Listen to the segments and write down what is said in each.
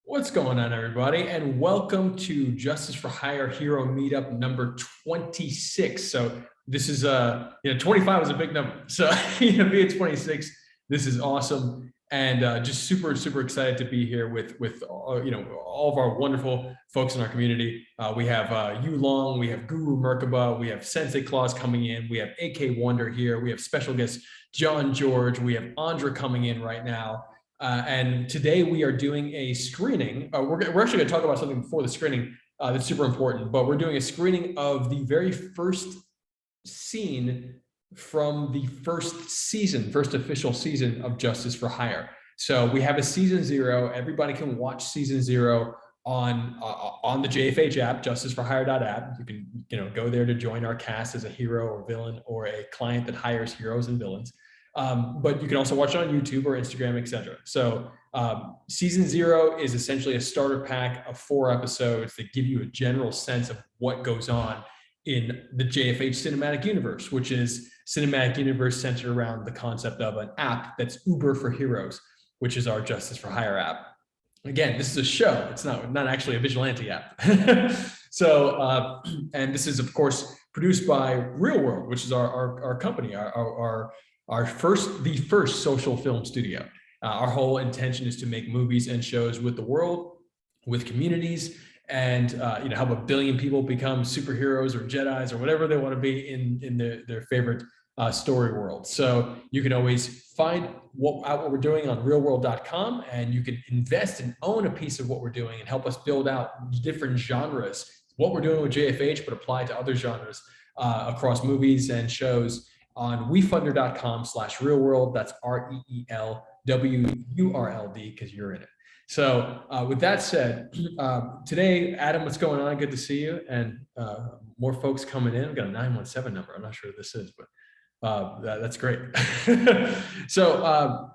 What's going on, everybody? And welcome to Justice for Hire Hero Meetup number 26. So this is 25 is a big number. So be at 26. This is awesome, and just super excited to be here with all of our wonderful folks in our community. We have Yu Long, we have Guru Merkaba, we have Sensei Claus coming in, we have AK Wonder here, we have special guest John George, we have Andra coming in right now. And today we are doing a screening. We're actually going to talk about something before the screening that's super important, but we're doing a screening of the very first scene from the first official season of Justice for Hire. So we have a season 0. Everybody can watch season 0 on the JFH app, justiceforhire.app. You can go there to join our cast as a hero or villain or a client that hires heroes and villains. But you can also watch it on YouTube or Instagram, etc. So season 0 is essentially a starter pack of 4 episodes that give you a general sense of what goes on in the JFH cinematic universe, which is cinematic universe centered around the concept of an app that's Uber for heroes, which is our Justice for Hire app. Again, this is a show. It's not actually a vigilante app. So, and this is, of course, produced by ReelwUrld, which is our company, the first social film studio. Our whole intention is to make movies and shows with the world, with communities, and help 1 billion people become superheroes or Jedis or whatever they want to be in their favorite story world. So you can always find out what we're doing on ReelwUrld.com, and you can invest and own a piece of what we're doing and help us build out different genres. What we're doing with JFH, but apply to other genres across movies and shows on wefunder.com/ReelwUrld. That's ReelWurld, because you're in it. So with that said, today, Adam, what's going on? Good to see you. And more folks coming in. We've got a 917 number. I'm not sure what this is, but that's great. So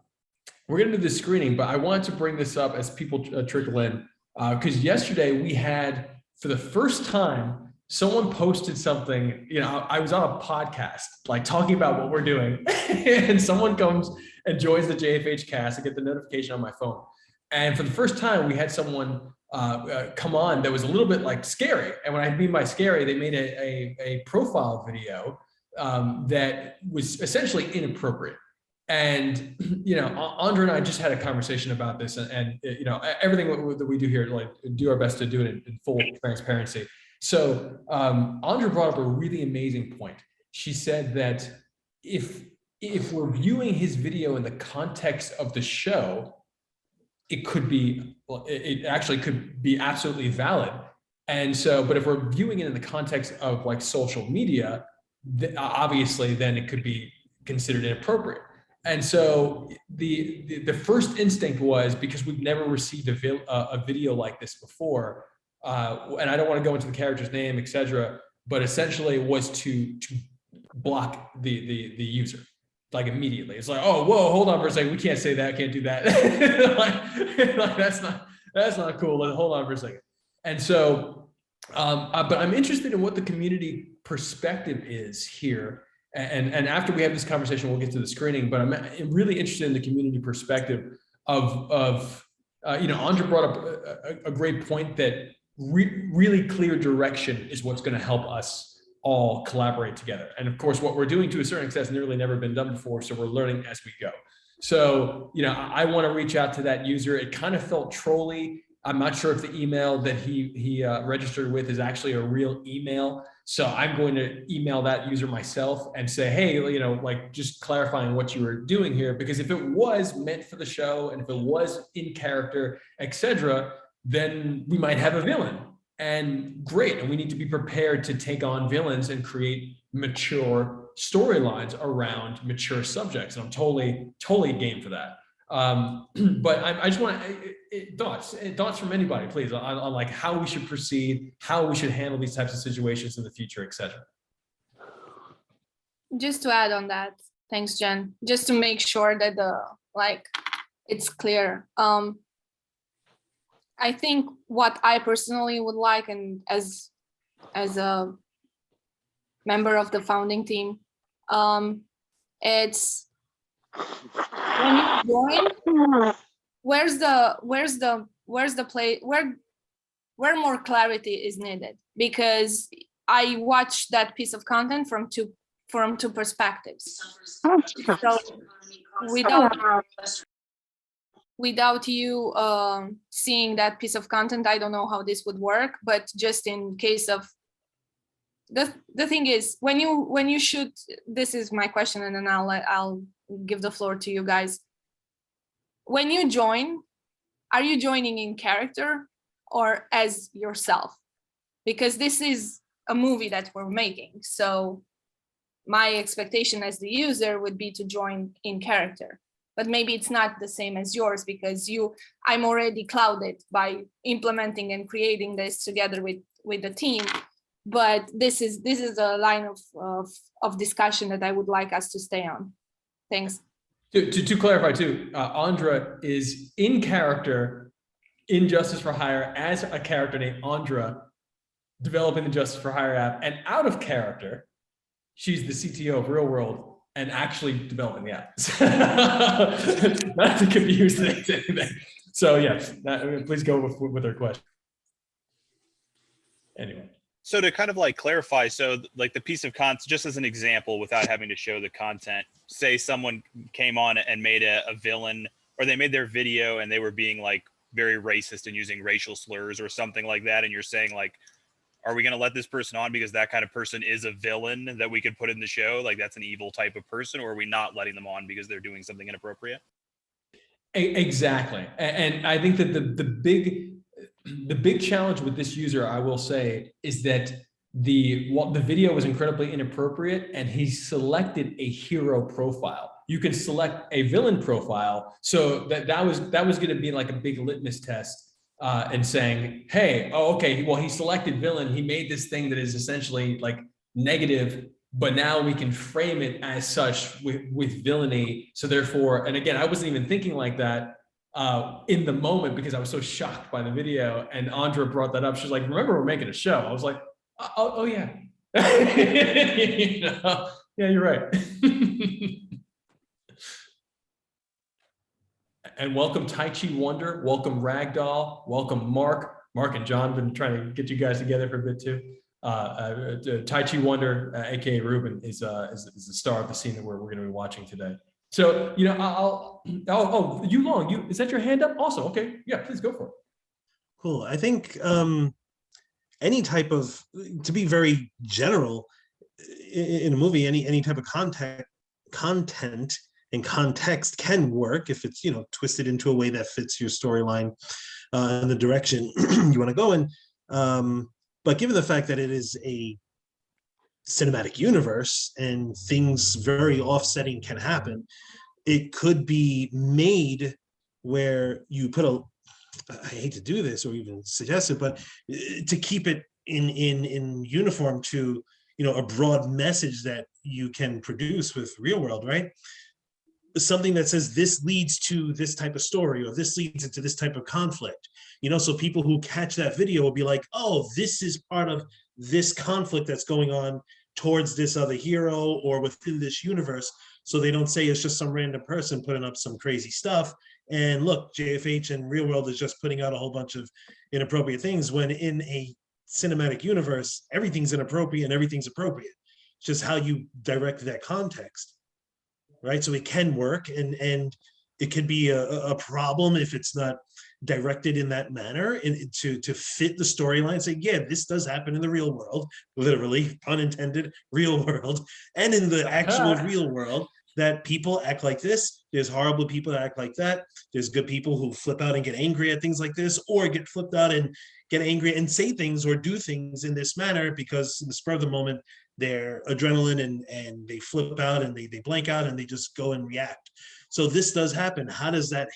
we're going to do the screening, but I wanted to bring this up as people trickle in, because yesterday we had, for the first time, someone posted something. I was on a podcast, like talking about what we're doing, and someone comes and joins the JFH cast. I get the notification on my phone. And for the first time, we had someone come on that was a little bit like scary. And when I mean by scary, they made a profile video that was essentially inappropriate. And, Andra and I just had a conversation about this, and everything that we do here, like, do our best to do it in full transparency. So Andra brought up a really amazing point. She said that if we're viewing his video in the context of the show, it actually could be absolutely valid. And so, but if we're viewing it in the context of like social media, obviously then it could be considered inappropriate. And so the first instinct was, because we've never received a video like this before, and I don't want to go into the character's name, etc., but essentially it was to block the user, like, immediately. It's like, oh, whoa, hold on for a second, we can't say that, can't do that. like that's not cool. Like, hold on for a second. And so, but I'm interested in what the community perspective is here. And after we have this conversation, we'll get to the screening. But I'm really interested in the community perspective of Andra brought up a great point, that really clear direction is what's going to help us all collaborate together. And of course, what we're doing to a certain extent has nearly never been done before, so we're learning as we go. So, I want to reach out to that user. It kind of felt trolly. I'm not sure if the email that he registered with is actually a real email. So I'm going to email that user myself and say, hey, like, just clarifying what you were doing here, because if it was meant for the show and if it was in character, etc., then we might have a villain. And great, and we need to be prepared to take on villains and create mature storylines around mature subjects. And I'm totally game for that. But I just want thoughts from anybody, please, on like how we should proceed, how we should handle these types of situations in the future, etc. Just to add on that, thanks, Jen. Just to make sure that it's clear. I think what I personally would like, and as a member of the founding team, it's when you join, where's the where's the play where more clarity is needed, because I watched that piece of content from two perspectives. So without you seeing that piece of content, I don't know how this would work. But just in case of the thing is, when you shoot, this is my question, and then I'll give the floor to you guys. When you join, are you joining in character or as yourself? Because this is a movie that we're making. So my expectation as the user would be to join in character. But maybe it's not the same as yours, because I'm already clouded by implementing and creating this together with the team. But this is a line of discussion that I would like us to stay on. Thanks. To clarify too, Andra is in character in Justice for Hire as a character named Andra, developing the Justice for Hire app, and out of character, she's the CTO of ReelwUrld and actually developing the app. Not to confuse anything. So yes, please go with her question. Anyway. So to kind of like clarify, so like the piece of content, just as an example, without having to show the content, say someone came on and made a villain, or they made their video and they were being like very racist and using racial slurs or something like that. And you're saying like, are we going to let this person on because that kind of person is a villain that we could put in the show? Like that's an evil type of person, or are we not letting them on because they're doing something inappropriate? Exactly. And I think that the big challenge with this user, I will say, is that the video was incredibly inappropriate, and he selected a hero profile. You can select a villain profile, so that was going to be like a big litmus test, and saying, hey, oh, okay, well, he selected villain. He made this thing that is essentially like negative, but now we can frame it as such with villainy. So therefore, and again, I wasn't even thinking like that in the moment because I was so shocked by the video, and Andra brought that up. She's like, remember, we're making a show. I was like, oh yeah. You know? Yeah, you're right. And welcome Tai Chi Wonder, welcome Ragdoll, welcome Mark. Mark and John have been trying to get you guys together for a bit too. Tai Chi Wonder, aka Ruben, is the star of the scene that we're going to be watching today. So, you know, is that your hand up? Also, okay, yeah, please go for it. Cool. I think any type of, to be very general, in a movie, any type of content and context can work if it's, you know, twisted into a way that fits your storyline and the direction you want to go in. But given the fact that it is a cinematic universe and things very offsetting can happen, it could be made where you put I hate to do this or even suggest it, but to keep it in uniform to, you know, a broad message that you can produce with ReelwUrld, right? Something that says this leads to this type of story, or this leads into this type of conflict, you know, so people who catch that video will be like, oh, this is part of this conflict that's going on towards this other hero or within this universe. So they don't say it's just some random person putting up some crazy stuff. And look, JFH and ReelwUrld is just putting out a whole bunch of inappropriate things, when in a cinematic universe, everything's inappropriate and everything's appropriate. It's just how you direct that context. Right, so it can work, and it could be a problem if it's not directed in that manner, and to fit the storyline. Say, yeah, this does happen in the real world, literally, pun intended, real world, and in the actual real world, that people act like this. There's horrible people that act like that. There's good people who flip out and get angry at things like this, or get flipped out and get angry and say things or do things in this manner because in the spur of the moment, their adrenaline and they flip out and they blank out and they just go and react. So this does happen. How is that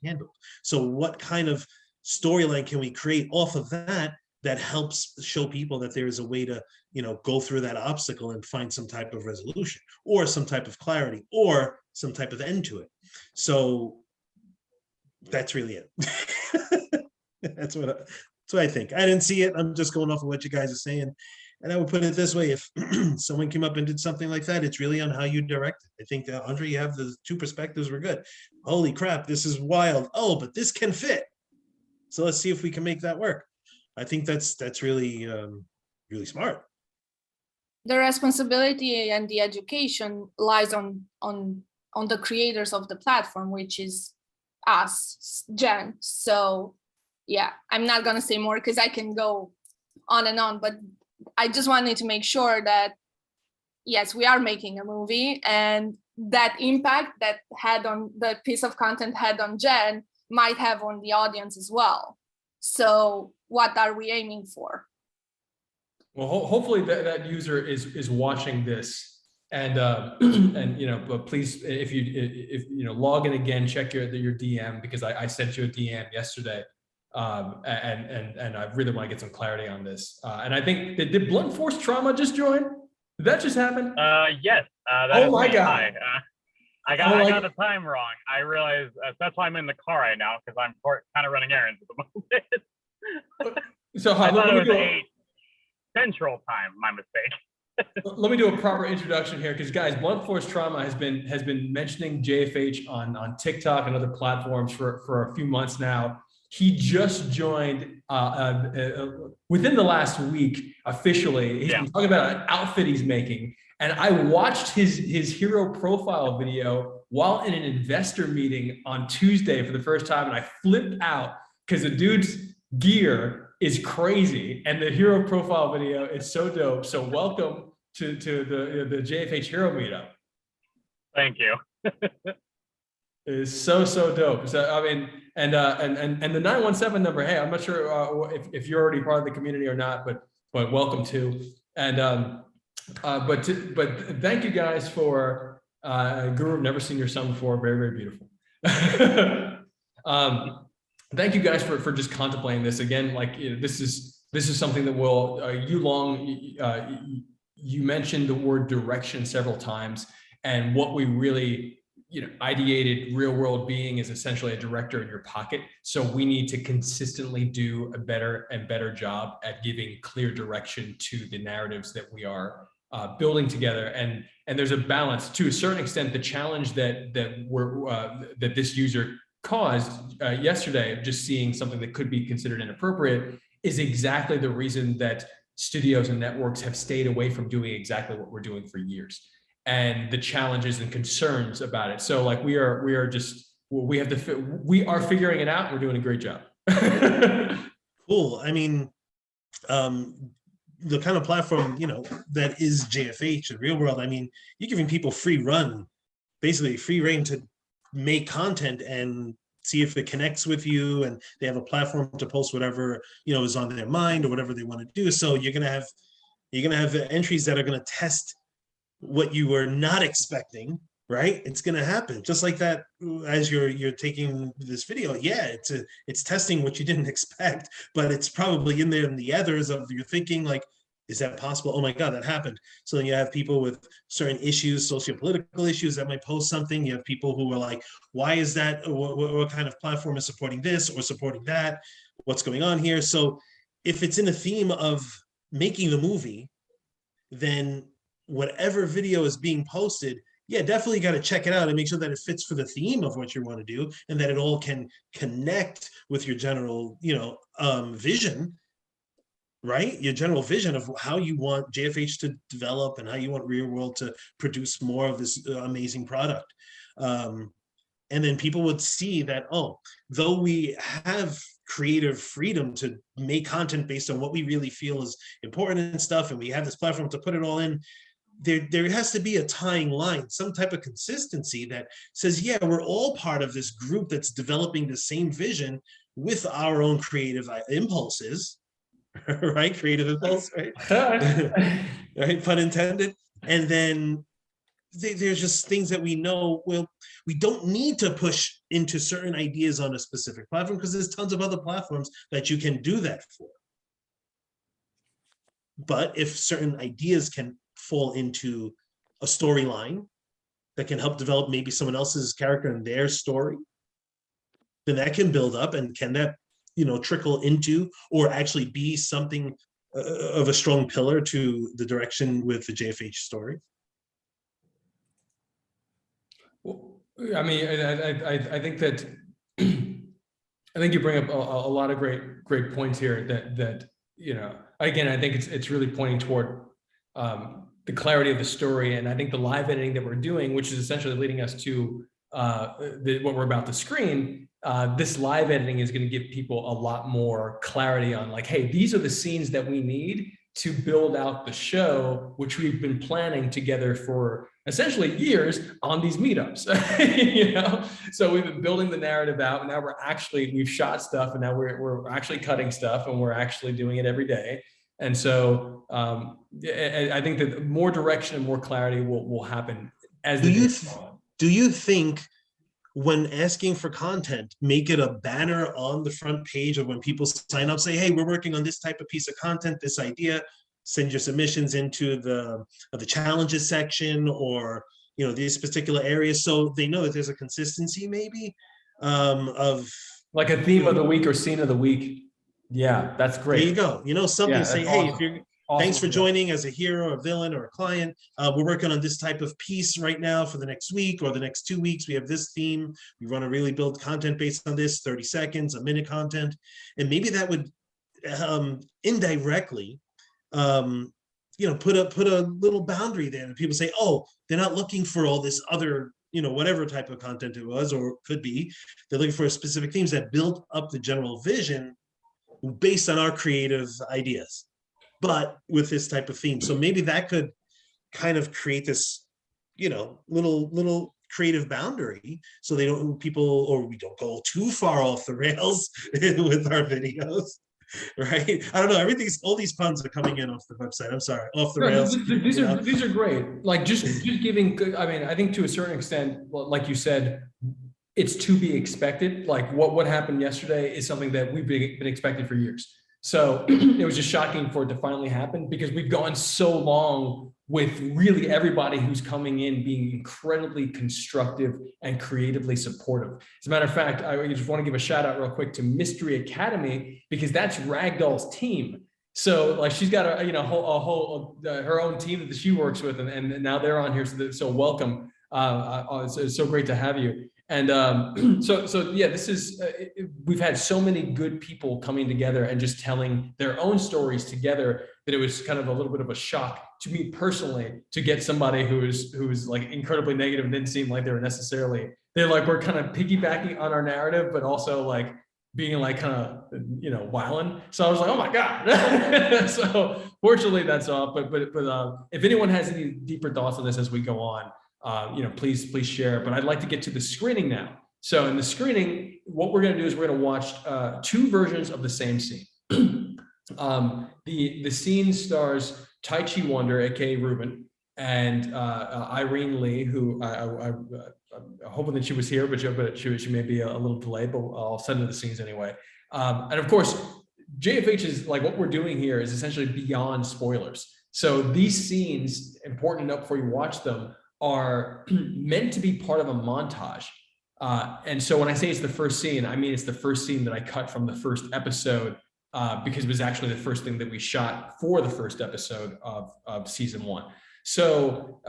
handled? So what kind of storyline can we create off of that helps show people that there is a way to, you know, go through that obstacle and find some type of resolution or some type of clarity or some type of end to it? So that's really it. That's what I think. I didn't see it. I'm just going off of what you guys are saying. And I would put it this way: if someone came up and did something like that, it's really on how you direct it. I think that, Andre, you have the two perspectives were good. Holy crap, this is wild. Oh, but this can fit. So let's see if we can make that work. I think that's really really smart. The responsibility and the education lies on the creators of the platform, which is us, Jen. So yeah, I'm not gonna say more because I can go on and on, but I just wanted to make sure that yes, we are making a movie, and that impact that had on the piece of content had on Jen might have on the audience as well. So what are we aiming for? Well, hopefully that user is watching this, and and but please, if you log in again, check your DM, because I sent you a DM yesterday, and I really want to get some clarity on this. And I think did Blunt Force Trauma just join? Did that just happen? Yes. That Oh is my me. God. Hi. I got the time wrong. I realized that's why I'm in the car right now, because I'm kind of running errands at the moment. So I thought it was 8 8 Central Time. My mistake. Let me do a proper introduction here, because guys, Blunt Force Trauma has been mentioning JFH on TikTok and other platforms for a few months now. He just joined within the last week officially. He's been talking about an outfit he's making, and I watched his hero profile video while in an investor meeting on Tuesday for the first time, and I flipped out because the dude's gear is crazy, and the hero profile video is so dope. So welcome to the JFH Hero Meetup. Thank you. It's so dope. So I mean, and the 917 number. Hey, I'm not sure if you're already part of the community or not, but welcome to. And but thank you guys for Guru. I've never seen your son before. Very beautiful. Thank you guys for just contemplating this again. Like, this is something that will you mentioned the word direction several times, and what we really ideated ReelwUrld being is essentially a director in your pocket. So we need to consistently do a better and better job at giving clear direction to the narratives that we are building together. And there's a balance to a certain extent. The challenge that this user caused yesterday, just seeing something that could be considered inappropriate, is exactly the reason that studios and networks have stayed away from doing exactly what we're doing for years, and the challenges and concerns about it. So like we are figuring it out. We're doing a great job. Cool. I mean, the kind of platform, that is JFH and ReelwUrld, I mean, you're giving people free run, basically free reign to make content and see if it connects with you, and they have a platform to post whatever is on their mind or whatever they want to do. So you're gonna have entries that are gonna test what you were not expecting, right? It's gonna happen just like that. As you're taking this video, it's testing what you didn't expect, but it's probably in there in the others of your thinking, like, is that possible? Oh my God, that happened. So then you have people with certain issues, sociopolitical issues, that might post something. You have people who are like, why is that? What kind of platform is supporting this or supporting that? What's going on here? So if it's in a theme of making the movie, then whatever video is being posted, definitely got to check it out and make sure that it fits for the theme of what you want to do, and that it all can connect with your general, vision. Right? Your general vision of how you want JFH to develop and how you want ReelwUrld to produce more of this amazing product. And then people would see that, though we have creative freedom to make content based on what we really feel is important and stuff, and we have this platform to put it all in, there has to be a tying line, some type of consistency that says, we're all part of this group that's developing the same vision with our own creative impulses. Right? Creative impulse, right? Right, pun intended. And then there's just things that we know, we don't need to push into certain ideas on a specific platform, because there's tons of other platforms that you can do that for. But if certain ideas can fall into a storyline that can help develop maybe someone else's character and their story, then that can build up, and can that trickle into or actually be something of a strong pillar to the direction with the JFH story? Well, I mean, I think that I think you bring up a lot of great points here that again, I think it's really pointing toward the clarity of the story. And I think the live editing that we're doing, which is essentially leading us to what we're about to screen, this live editing is going to give people a lot more clarity on like, hey, these are the scenes that we need to build out the show, which we've been planning together for essentially years on these meetups. So we've been building the narrative out, and now we've shot stuff, and now we're actually cutting stuff, and we're actually doing it every day. And so I think that more direction and more clarity will happen as do you think when asking for content, make it a banner on the front page of when people sign up, say, hey, we're working on this type of piece of content, this idea, send your submissions into the challenges section, or these particular areas, so they know that there's a consistency maybe of like a theme of the week or scene of the week. Yeah, that's great. There you go. Something, say, hey, if you're thanks for joining as a hero, a villain, or a client. We're working on this type of piece right now for the next week or the next 2 weeks. We have this theme. We want to really build content based on this, 30 seconds, a minute content. And maybe that would indirectly, put a little boundary there. And people say, oh, they're not looking for all this other, whatever type of content it was or could be. They're looking for specific themes that build up the general vision based on our creative ideas, but with this type of theme. So maybe that could kind of create this, little creative boundary, so we don't go too far off the rails with our videos, right? I don't know. All these puns are coming in off the website. I'm sorry, off the rails. These are great. Like just giving good. I mean, I think to a certain extent, like you said, it's to be expected. Like what happened yesterday is something that we've been expecting for years. So it was just shocking for it to finally happen, because we've gone so long with really everybody who's coming in being incredibly constructive and creatively supportive. As a matter of fact, I just want to give a shout out real quick to Mystery Academy, because that's Ragdoll's team. So like she's got a whole her own team that she works with, and now they're on here. So welcome. It's so great to have you. And so yeah, this is we've had so many good people coming together and just telling their own stories together that it was kind of a little bit of a shock to me personally to get somebody who was like incredibly negative and didn't seem like they were necessarily, we're kind of piggybacking on our narrative, but also like being like kind of wilding. So I was like, oh my god. So fortunately that's off. But if anyone has any deeper thoughts on this as we go on, please share. But I'd like to get to the screening now. So in the screening, what we're going to do is we're going to watch two versions of the same scene. The scene stars Tai Chi Wonder, aka Ruben, and Irene Lee, who I'm hoping that she was here, but she may be a little delayed, but I'll send her the scenes anyway. And of course, JFH is like, what we're doing here is essentially beyond spoilers. So these scenes, important enough before you watch them, are meant to be part of a montage. And so when I say it's the first scene, I mean it's the first scene that I cut from the first episode, because it was actually the first thing that we shot for the first episode of season 1. So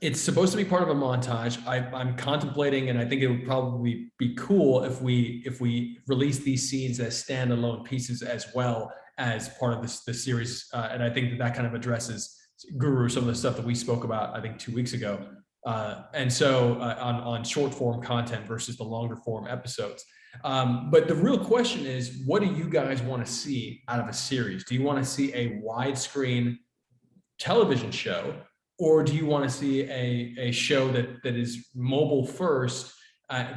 it's supposed to be part of a montage. I'm contemplating, and I think it would probably be cool if we release these scenes as standalone pieces as well as part of the series. And I think that kind of addresses Guru, some of the stuff that we spoke about, I think 2 weeks ago. And so on short form content versus the longer form episodes. But the real question is, what do you guys want to see out of a series? Do you want to see a widescreen television show, or do you want to see a show that is mobile first,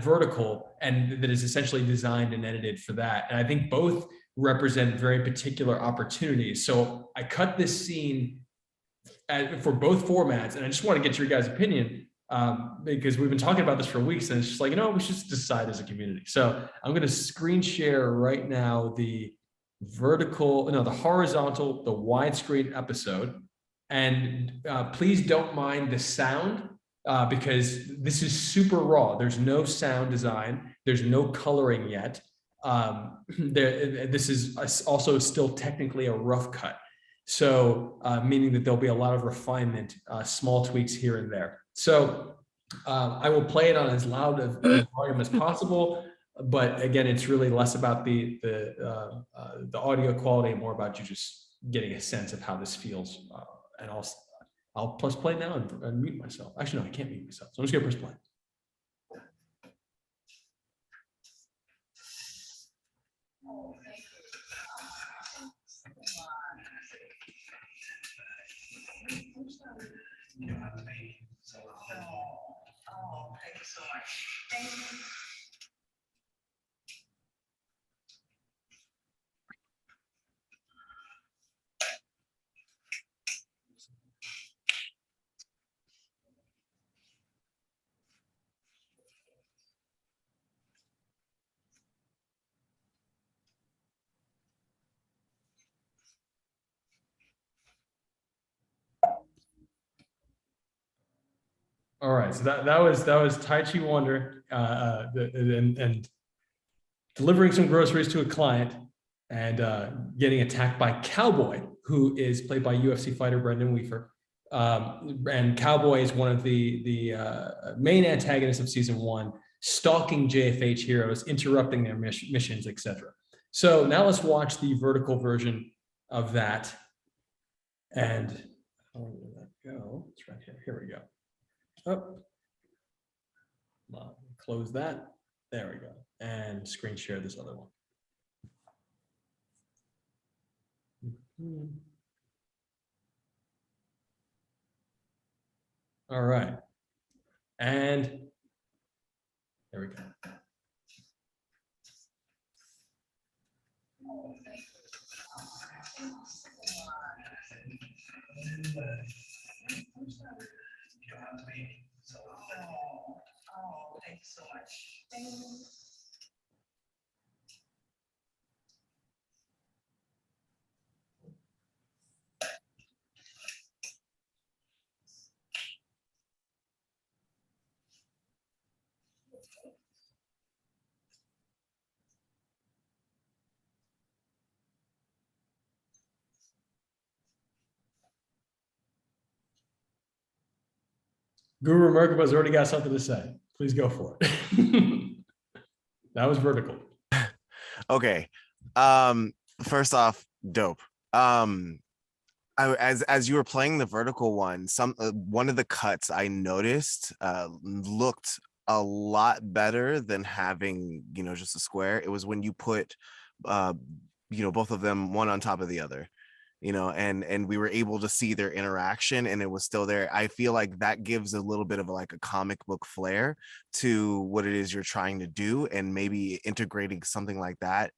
vertical, and that is essentially designed and edited for that? And I think both represent very particular opportunities. So I cut this scene for both formats, and I just want to get your guys' opinion, because we've been talking about this for weeks, and it's just like, we should just decide as a community. So I'm going to screen share right now the horizontal, the widescreen episode, and please don't mind the sound, because this is super raw. There's no sound design. There's no coloring yet. This is also still technically a rough cut. So meaning that there'll be a lot of refinement, small tweaks here and there. So I will play it on as loud of volume as possible. but again, it's really less about the audio quality and more about you just getting a sense of how this feels. And I'll press play now and mute myself. Actually, no, I can't mute myself. So I'm just gonna press play. All right, so that was Tai Chi Wonder and delivering some groceries to a client and getting attacked by Cowboy, who is played by UFC fighter Brendan Weaver. And Cowboy is one of the main antagonists of season 1, stalking JFH heroes, interrupting their missions, etc. So now let's watch the vertical version of that. And where did that go? It's right here. Here we go. Oh, close that. There we go. And screen share this other one. All right. And there we go. Thanks so much. Guru Merkaba's already got something to say. Please go for it. That was vertical. Okay. First off, dope. As you were playing the vertical one, one of the cuts I noticed looked a lot better than having, just a square. It was when you put both of them one on top of the other, and we were able to see their interaction and it was still there. I feel like that gives a little bit of like a comic book flair to what it is you're trying to do, and maybe integrating something like that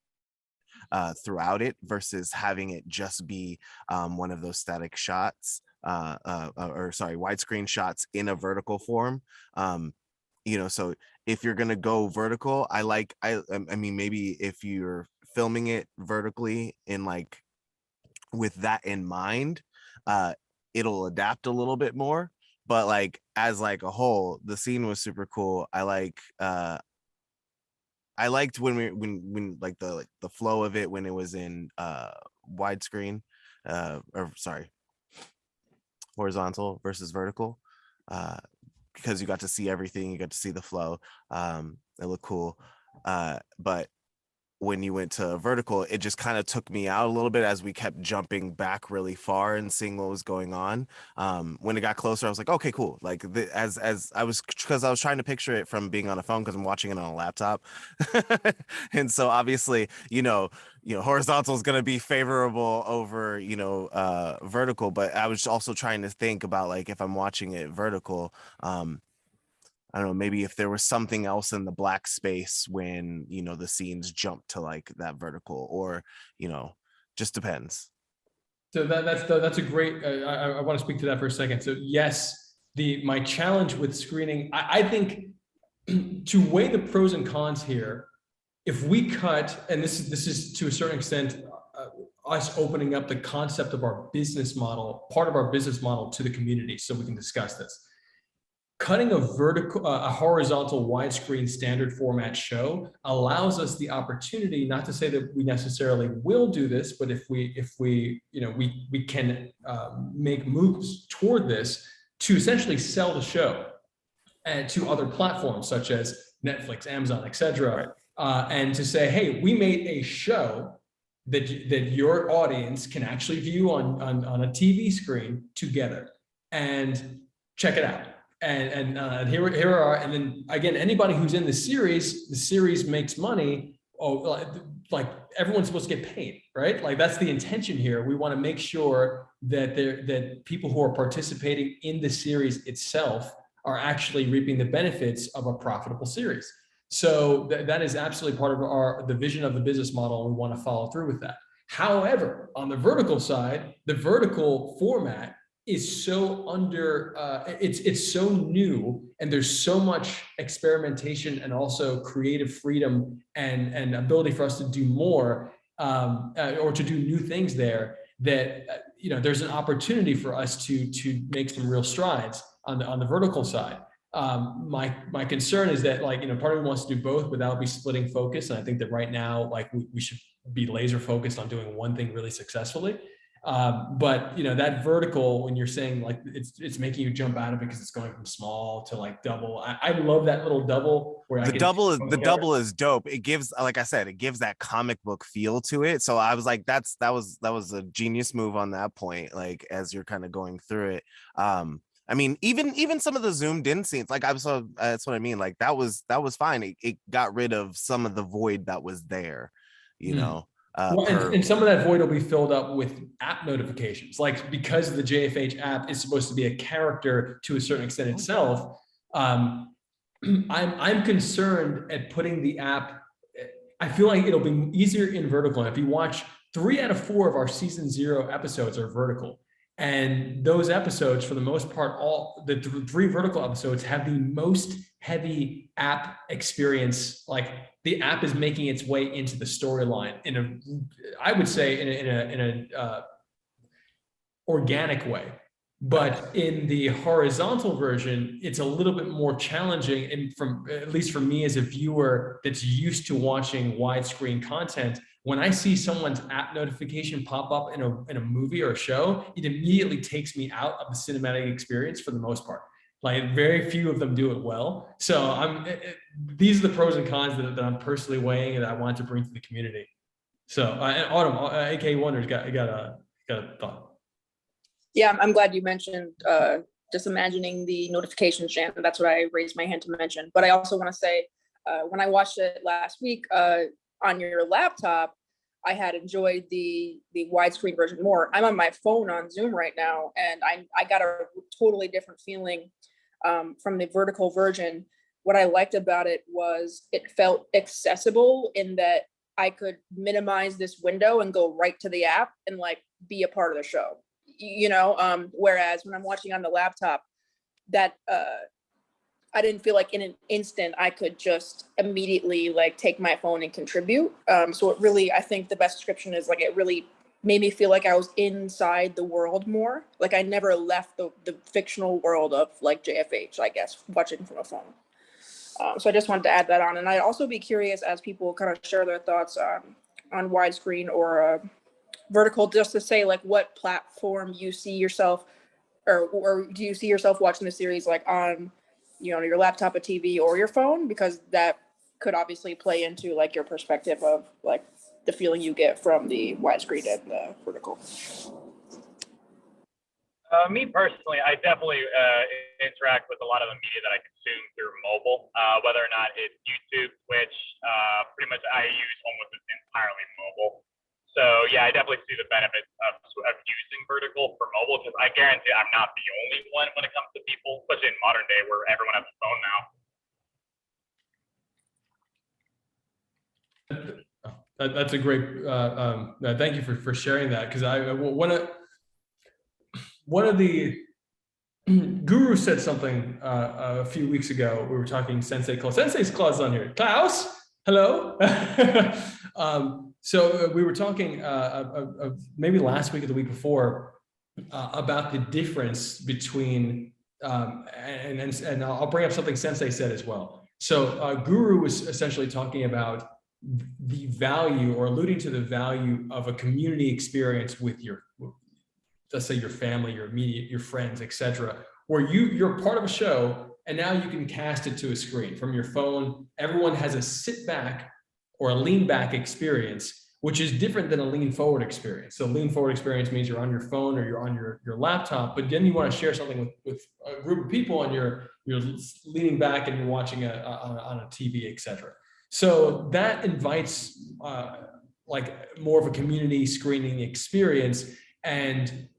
throughout it versus having it just be one of those static shots widescreen shots in a vertical form. So if you're gonna go vertical, I mean maybe if you're filming it vertically in like with that in mind, it'll adapt a little bit more, but like as like a whole, the scene was super cool. I liked when like the flow of it when it was in widescreen, horizontal versus vertical, because you got to see everything, you got to see the flow. It looked cool, but when you went to vertical, it just kind of took me out a little bit as we kept jumping back really far and seeing what was going on. When it got closer, I was like, okay, cool. Like because I was trying to picture it from being on a phone because I'm watching it on a laptop. And so obviously, horizontal is going to be favorable over, vertical, but I was also trying to think about like, if I'm watching it vertical, I don't know, maybe if there was something else in the black space when, the scenes jump to like that vertical, or, just depends. So that's a great, I want to speak to that for a second. So yes, my challenge with screening, I think to weigh the pros and cons here, if we cut, and this is to a certain extent, us opening up the concept of our business model, part of our business model to the community so we can discuss this. Cutting a horizontal widescreen standard format show allows us the opportunity, not to say that we necessarily will do this, but if we can make moves toward this to essentially sell the show and to other platforms such as Netflix, Amazon, etc. and to say, hey, we made a show that your audience can actually view on a TV screen together and check it out. And here are, and then again, anybody who's in the series makes money. Oh, like everyone's supposed to get paid, right? Like that's the intention here. We want to make sure that that people who are participating in the series itself are actually reaping the benefits of a profitable series. So that is absolutely part of the vision of the business model. And we want to follow through with that. However, on the vertical side, the vertical format is so it's so new, and there's so much experimentation and also creative freedom and ability for us to do more or to do new things there, that there's an opportunity for us to make some real strides on the vertical side. My concern is that part of me wants to do both without be splitting focus, and I think that right now we should be laser focused on doing one thing really successfully. But that vertical, when you're saying it's making you jump out of it because it's going from small to double. I love that little double where the double is dope. It gives, like I said, it gives that comic book feel to it. So I was like, that was a genius move on that point. Like as you're kind of going through it. I mean, even some of the zoomed in scenes, that's what I mean. Like that was fine. It got rid of some of the void that was there, and some of that void will be filled up with app notifications, because the JFH app is supposed to be a character to a certain extent itself. I'm concerned at putting the app. I feel like it'll be easier in vertical. And if you watch 3 out of 4 of our season 0 episodes are vertical, and those episodes, for the most part, all the 3 vertical episodes have the most heavy app experience. The app is making its way into the storyline I would say in a organic way. But in the horizontal version, it's a little bit more challenging. And at least for me as a viewer that's used to watching widescreen content, when I see someone's app notification pop up in a movie or a show, it immediately takes me out of the cinematic experience for the most part. Very few of them do it well. So these are the pros and cons that I'm personally weighing and I want to bring to the community. So and Autumn, aka Wonders, got a thought. Yeah, I'm glad you mentioned just imagining the notifications, Jan. That's what I raised my hand to mention. But I also want to say, when I watched it last week on your laptop, I had enjoyed the widescreen version more. I'm on my phone on Zoom right now, and I got a totally different feeling from the vertical version. What I liked about it was it felt accessible in that I could minimize this window and go right to the app and be a part of the show. Whereas when I'm watching on the laptop, that I didn't feel like in an instant I could just immediately take my phone and contribute. So it really, I think the best description is it really made me feel like I was inside the world more. I never left the fictional world of JFH, I guess, watching from a phone. So I just wanted to add that on. And I'd also be curious as people kind of share their thoughts on widescreen or vertical, just to say what platform you see yourself, or do you see yourself watching the series on your laptop, a TV, or your phone? Because that could obviously play into your perspective of the feeling you get from the widescreen and the vertical. Me personally, I definitely interact with a lot of the media that I consume through mobile, whether or not it's YouTube, Twitch, pretty much I use almost entirely mobile. So yeah, I definitely see the benefits of using vertical for mobile, because I guarantee I'm not the only one when it comes to people, especially in modern day where everyone has a phone now. That's a great, thank you for sharing that, because one of the Guru said something a few weeks ago. We were talking Sensei Claus. Sensei's Claus on here. Klaus, hello. So we were talking maybe last week or the week before about the difference between, and I'll bring up something Sensei said as well. So Guru was essentially talking about the value, or alluding to the value, of a community experience with let's say your family, your immediate, your friends, etc., where you're part of a show and now you can cast it to a screen from your phone. Everyone has a sit back or a lean back experience, which is different than a lean forward experience. So lean forward experience means you're on your phone or you're on your laptop, but then you want to share something with a group of people and you're leaning back and you're watching on a TV, etc. So that invites like more of a community screening experience. And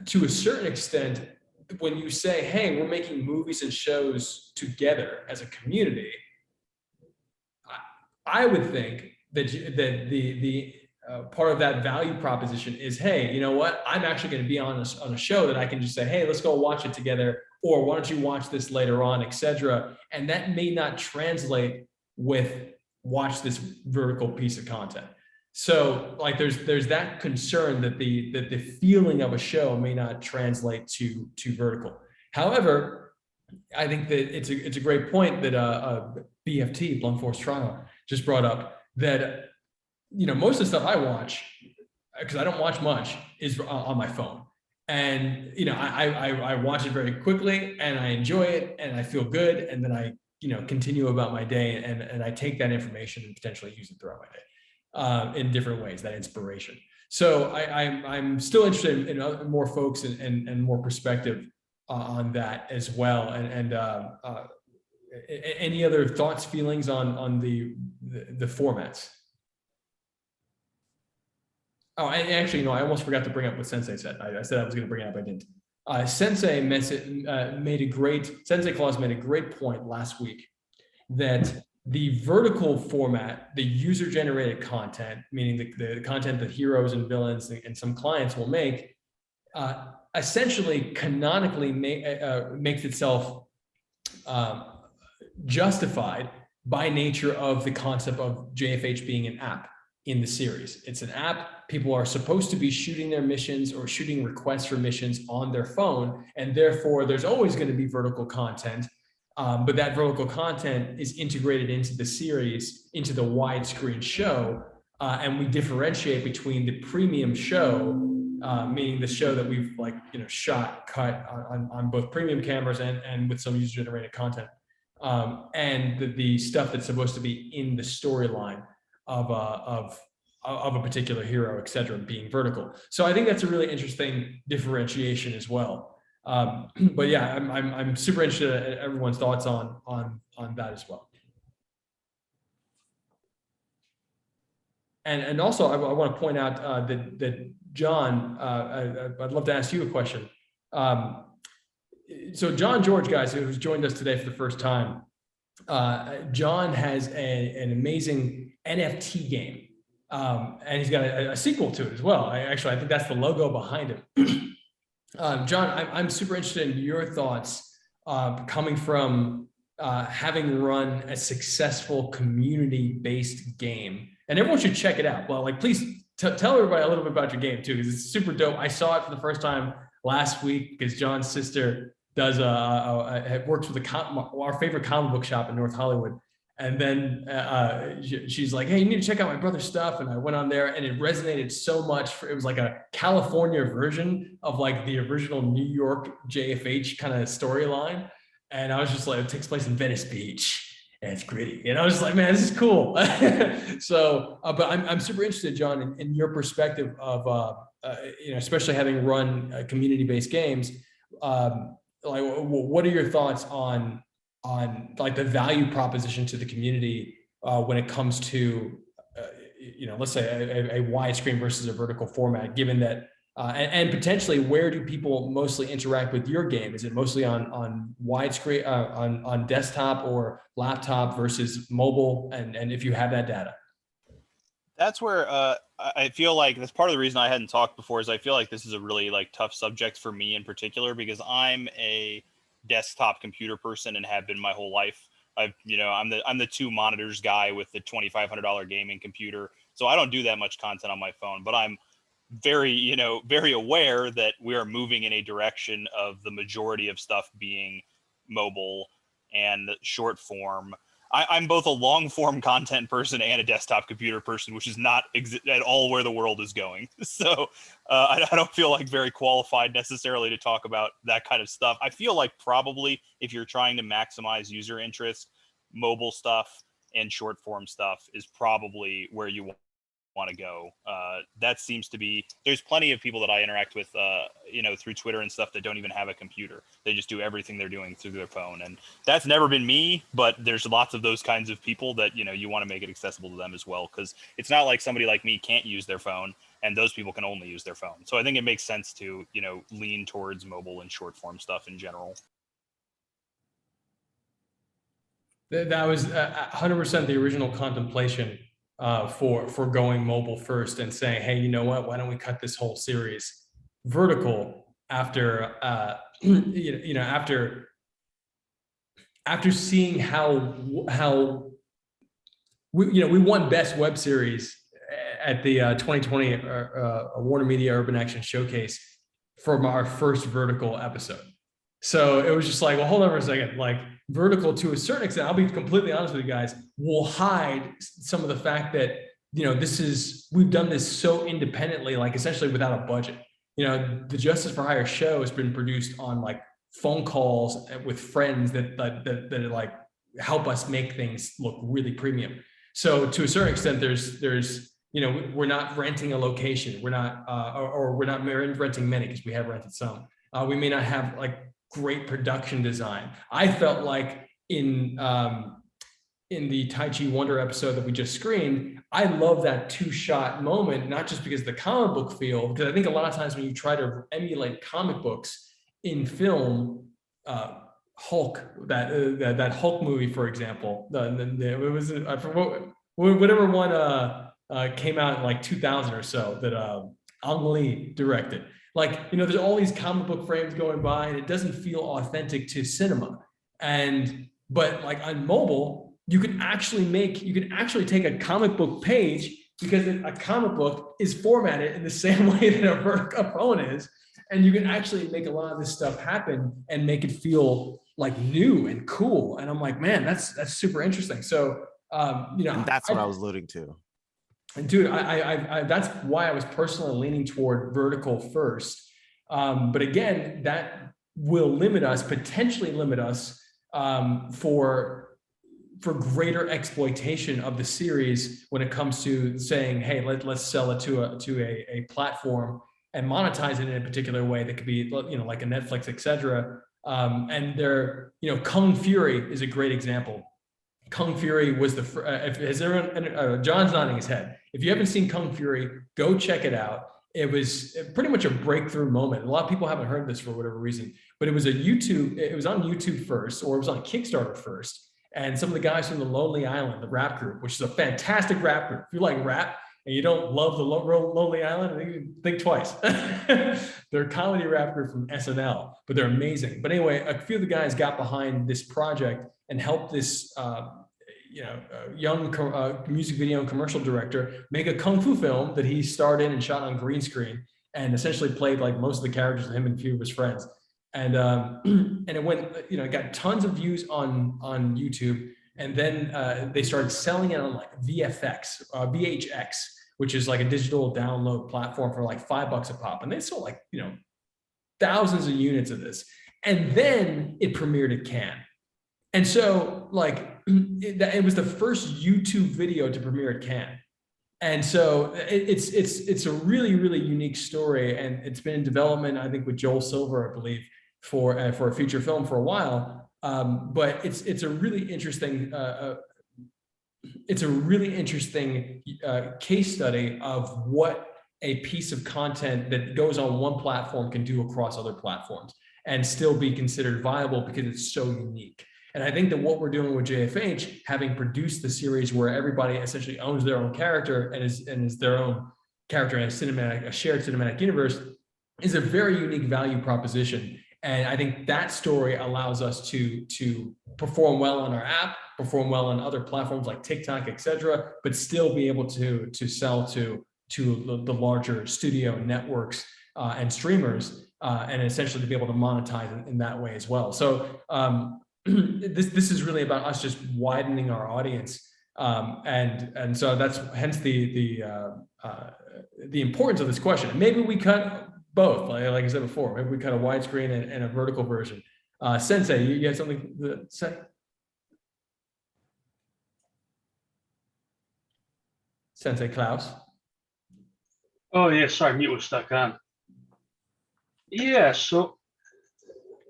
to a certain extent, when you say, hey, we're making movies and shows together as a community, I would think that the part of that value proposition is, hey, you know what? I'm actually going to be on a show that I can just say, hey, let's go watch it together, or why don't you watch this later on, etc. And that may not translate with watch this vertical piece of content. So like there's that concern that the feeling of a show may not translate to vertical. However, I think that it's a great point that BFT, Blunt Force Toronto, just brought up, that most of the stuff I watch, because I don't watch much, is on my phone. And I watch it very quickly and I enjoy it and I feel good, and then I continue about my day, and I take that information and potentially use it throughout my day in different ways, that inspiration. So I'm still interested in more folks and more perspective on that as well. And any other thoughts, feelings on the formats? Oh, and actually, I almost forgot to bring up what Sensei said. I said I was going to bring it up, I didn't. Sensei Sensei Claus made a great point last week that the vertical format, the user-generated content, meaning the content that heroes and villains and some clients will make, essentially canonically makes itself justified by nature of the concept of JFH being an app in the series. It's an app. People are supposed to be shooting their missions or shooting requests for missions on their phone, and therefore there's always going to be vertical content. But that vertical content is integrated into the series, into the widescreen show, and we differentiate between the premium show, meaning the show that we've cut on both premium cameras and with some user-generated content, and the stuff that's supposed to be in the storyline of a particular hero, etc., being vertical. So I think that's a really interesting differentiation as well. But yeah, I'm super interested in everyone's thoughts on that as well. And also I want to point out that John, I'd love to ask you a question. So John George, guys, who's joined us today for the first time, John has an amazing NFT game, and he's got a sequel to it as well. I think that's the logo behind him. John, I'm super interested in your thoughts coming from having run a successful community-based game, and everyone should check it out. Well, please tell everybody a little bit about your game too, because it's super dope. I saw it for the first time last week because John's sister does works with our favorite comic book shop in North Hollywood. And then she's like, hey, you need to check out my brother's stuff. And I went on there and it resonated so much. It was like a California version of the original New York JFH kind of storyline. And I was just like, it takes place in Venice Beach and it's gritty. And I was just like, man, this is cool. So, but I'm super interested, John, in your perspective of, especially having run community-based games. What are your thoughts on the value proposition to the community when it comes to let's say a widescreen versus a vertical format, given that and potentially where do people mostly interact with your game? Is it mostly on widescreen, on desktop or laptop versus mobile, and if you have that data? That's where I feel like that's part of the reason I hadn't talked before, is I feel like this is a really tough subject for me in particular, because I'm a desktop computer person and have been my whole life. I'm the 2 monitors guy with the $2,500 gaming computer. So I don't do that much content on my phone, but I'm very, very aware that we are moving in a direction of the majority of stuff being mobile and short form. I'm both a long form content person and a desktop computer person, which is not at all where the world is going. So I don't feel very qualified necessarily to talk about that kind of stuff. I feel like probably if you're trying to maximize user interest, mobile stuff and short form stuff is probably where you want to go. That seems to be, there's plenty of people that I interact with, through Twitter and stuff that don't even have a computer. They just do everything they're doing through their phone. And that's never been me, but there's lots of those kinds of people that, you want to make it accessible to them as well. Cause it's not like somebody like me can't use their phone, and those people can only use their phone. So I think it makes sense to, lean towards mobile and short form stuff in general. That was 100% the original contemplation for going mobile first and saying, hey, you know what? Why don't we cut this whole series vertical after after seeing how we won best web series at the 2020 Warner Media Urban Action Showcase from our first vertical episode. So it was just like, well, hold on for a second. Like, vertical, to a certain extent, I'll be completely honest with you guys, will hide some of the fact that, we've done this so independently, like essentially without a budget. The Justice for Hire show has been produced on like phone calls with friends that like help us make things look really premium. So to a certain extent, there's we're not renting a location. We're not, or we're not renting many, because we have rented some. We may not have like great production design. I felt like in the Tai Chi Wonder episode that we just screened, I love that 2-shot moment, not just because of the comic book feel, because I think a lot of times when you try to emulate comic books in film, Hulk, that Hulk movie, for example, it was whatever one came out in like 2000 or so that Ang Lee directed. Like, there's all these comic book frames going by, and it doesn't feel authentic to cinema. But like on mobile, you can actually take a comic book page, because a comic book is formatted in the same way that a phone is. And you can actually make a lot of this stuff happen and make it feel like new and cool. And I'm like, man, that's super interesting. So, and that's what I was alluding to. And dude, I that's why I was personally leaning toward vertical first. But again, that will potentially limit us for greater exploitation of the series when it comes to saying, hey, let's sell it to a platform and monetize it in a particular way that could be, like a Netflix, etc. And Kung Fury is a great example. Kung Fury was has everyone, John's nodding his head. If you haven't seen Kung Fury, go check it out. It was pretty much a breakthrough moment. A lot of people haven't heard this for whatever reason, but it was on YouTube first, or it was on Kickstarter first. And some of the guys from the Lonely Island, the rap group, which is a fantastic rap group. If you like rap and you don't love the Lonely Island, I think you think twice. They're a comedy rap group from SNL, but they're amazing. But anyway, a few of the guys got behind this project and helped this young music video and commercial director make a kung fu film that he starred in and shot on green screen, and essentially played like most of the characters with him and a few of his friends. And it went, it got tons of views on YouTube. And then they started selling it on like VHX, which is like a digital download platform for like $5 a pop. And they sold like, thousands of units of this. And then it premiered at Cannes. And so like, it was the first YouTube video to premiere at Cannes. And so it's a really, really unique story. And it's been in development, I think, with Joel Silver, I believe, for a feature film for a while. But it's a really interesting case study of what a piece of content that goes on one platform can do across other platforms and still be considered viable because it's so unique. And I think that what we're doing with JFH, having produced the series where everybody essentially owns their own character and is their own character in a shared cinematic universe, is a very unique value proposition. And I think that story allows us to perform well on our app, perform well on other platforms like TikTok, etc., but still be able to sell to the larger studio networks and streamers, and essentially to be able to monetize in that way as well. So this is really about us just widening our audience, and so that's hence the importance of this question. Maybe we cut both, like I said before. Maybe we cut a widescreen and a vertical version. Sensei, you have something to say? Sensei Klaus. Oh yeah, sorry, mute was stuck on. Yeah, so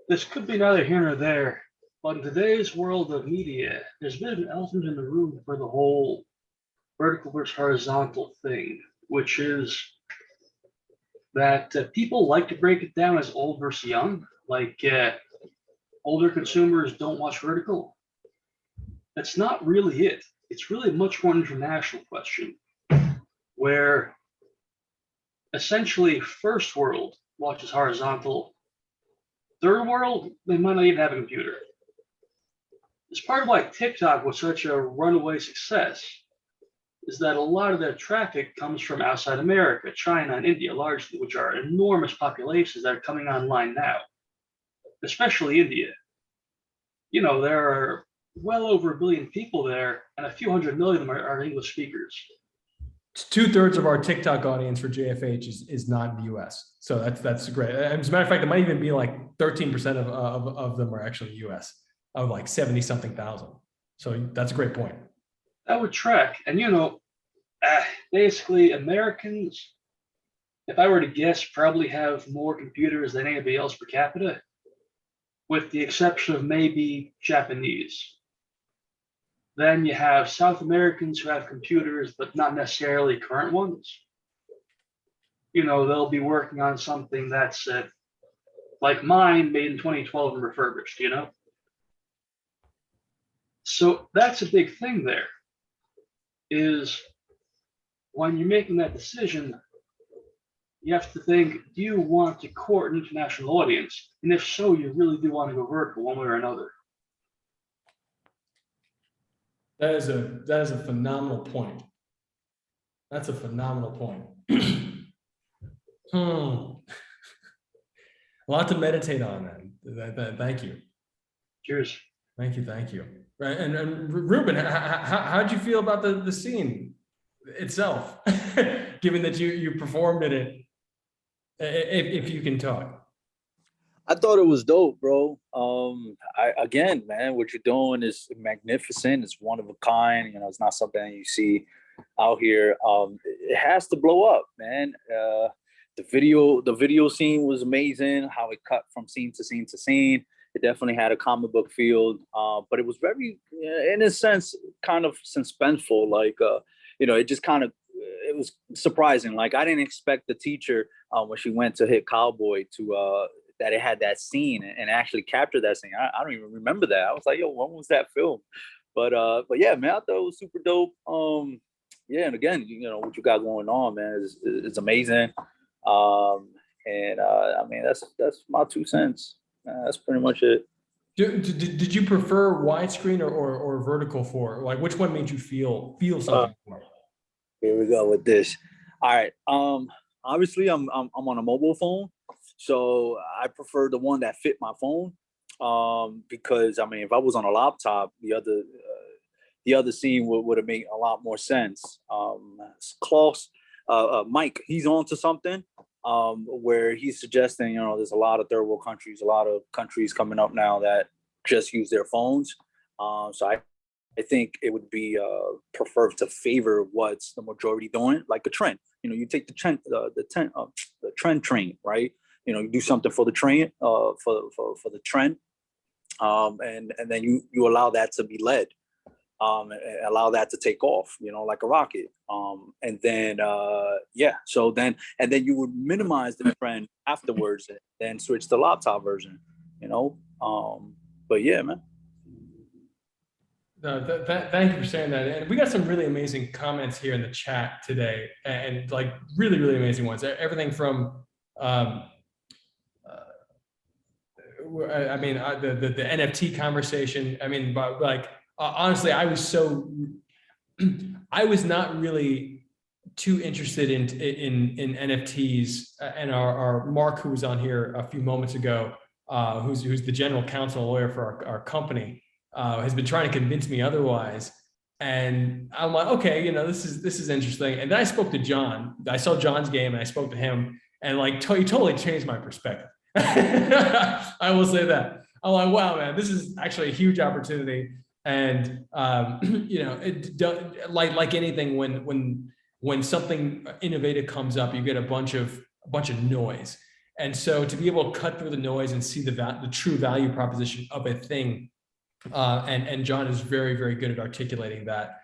this could be neither here nor there, but in today's world of media, there's been an elephant in the room for the whole vertical versus horizontal thing, which is that people like to break it down as old versus young, like older consumers don't watch vertical. That's not really it. It's really a much more international question, where essentially first world watches horizontal, third world, they might not even have a computer. It's part of why TikTok was such a runaway success, is that a lot of their traffic comes from outside America, China and India largely, which are enormous populations that are coming online now, especially India. You know, there are well over 1 billion people there, and a few hundred million of them are English speakers. 2/3 of our TikTok audience for JFH is not in the US. So that's great. As a matter of fact, it might even be like 13% of them are actually US, of like 70 something thousand. So that's a great point. That would track. And you know, basically Americans, if I were to guess, probably have more computers than anybody else per capita, with the exception of maybe Japanese. Then you have South Americans who have computers, but not necessarily current ones. You know, they'll be working on something that's like mine, made in 2012 and refurbished, you know? So that's a big thing there, is when you're making that decision, you have to think, do you want to court an international audience? And if so, you really do want to go vertical one way or another. That is a phenomenal point. That's a phenomenal point. A lot to meditate on then. Thank you. Cheers. Thank you. Right, and Ruben, how'd you feel about the scene itself, given that you performed in it? If you can talk. I thought it was dope, bro. Again, man, what you're doing is magnificent. It's one of a kind. You know, it's not something you see out here. It has to blow up, man. The video scene was amazing. How it cut from scene to scene to scene. It definitely had a comic book feel, but it was very, in a sense, kind of suspenseful. Like, you know, it just kind of, it was surprising. Like, I didn't expect the teacher when she went to hit Cowboy to that it had that scene and actually captured that scene. I don't even remember that. I was like, yo, when was that film? But yeah, man, I thought it was super dope. Yeah, and again, you know, what you got going on, man, is amazing. I mean, that's my 2 cents. That's pretty much it. Did you prefer widescreen or vertical for? Like, which one made you feel something more? Here we go with this. All right. Obviously, I'm on a mobile phone, so I prefer the one that fit my phone. Because I mean, if I was on a laptop, the other scene would have made a lot more sense. Klaus, Mike, he's on to something. Where he's suggesting, you know, there's a lot of third world countries, a lot of countries coming up now that just use their phones. So I think it would be preferred to favor what's the majority doing, like a trend. You know, you take the trend train, right? You know, you do something for the train, for the trend, and then you allow that to be led. And allow that to take off, you know, like a rocket. And then, yeah, so then you would minimize the trend afterwards and then switch to the laptop version, you know? But yeah, man. Thank you for saying that. And we got some really amazing comments here in the chat today, and like really, really amazing ones. Everything from, I mean, the NFT conversation. I mean, but like, honestly, I was not really too interested in NFTs, and our Mark, who was on here a few moments ago, who's the general counsel lawyer for our company, has been trying to convince me otherwise. And I'm like, okay, you know, this is interesting. And then I spoke to John. I saw John's game and I spoke to him, and like he totally changed my perspective. I will say that. I'm like, wow, man, this is actually a huge opportunity. And you know, like anything, when when something innovative comes up, you get a bunch of noise. And so to be able to cut through the noise and see the true value proposition of a thing, and John is very, very good at articulating that.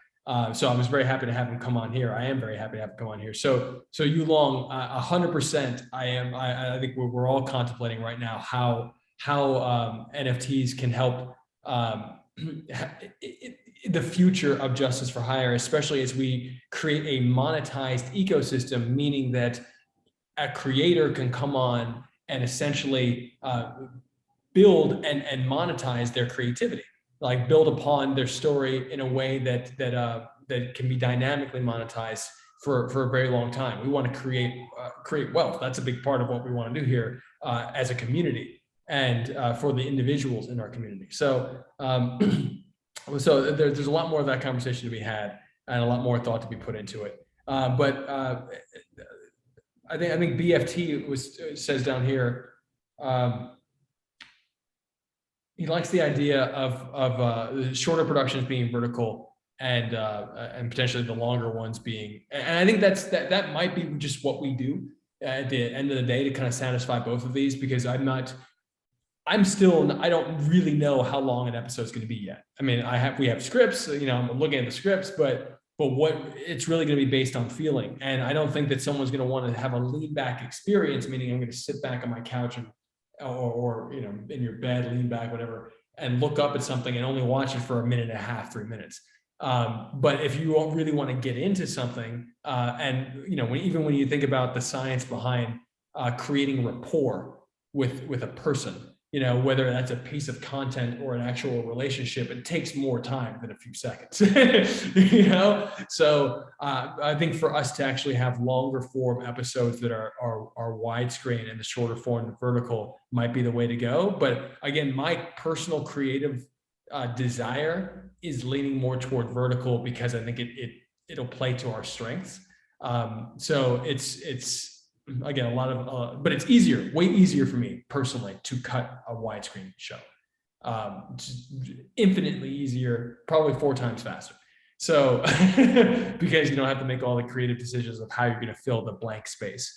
So I was very happy to have him come on here. I am very happy to have him come on here. So Yulong, 100%. I think we're all contemplating right now how NFTs can help the future of justice for hire, especially as we create a monetized ecosystem, meaning that a creator can come on and essentially build and monetize their creativity, like build upon their story in a way that can be dynamically monetized for a very long time. We want to create wealth. That's a big part of what we want to do here as a community and for the individuals in our community. So so there's a lot more of that conversation to be had and a lot more thought to be put into it. But I think BFT says down here, he likes the idea of shorter productions being vertical and potentially the longer ones being, and I think that might be just what we do at the end of the day to kind of satisfy both of these, because I don't really know how long an episode is going to be yet. I mean, we have scripts, I'm looking at the scripts, but what it's really going to be based on feeling. And I don't think that someone's going to want to have a lean back experience, meaning I'm going to sit back on my couch or in your bed, lean back, whatever, and look up at something and only watch it for a minute and a half, 3 minutes. But if you really want to get into something, and even when you think about the science behind creating rapport with a person, whether that's a piece of content or an actual relationship, it takes more time than a few seconds. So I think for us to actually have longer form episodes that are widescreen and the shorter form vertical might be the way to go. But again, my personal creative desire is leaning more toward vertical because I think it'll play to our strengths. So it's again, a lot of, but it's way easier for me personally to cut a widescreen show. Infinitely easier, probably 4 times faster. So, because you don't have to make all the creative decisions of how you're going to fill the blank space.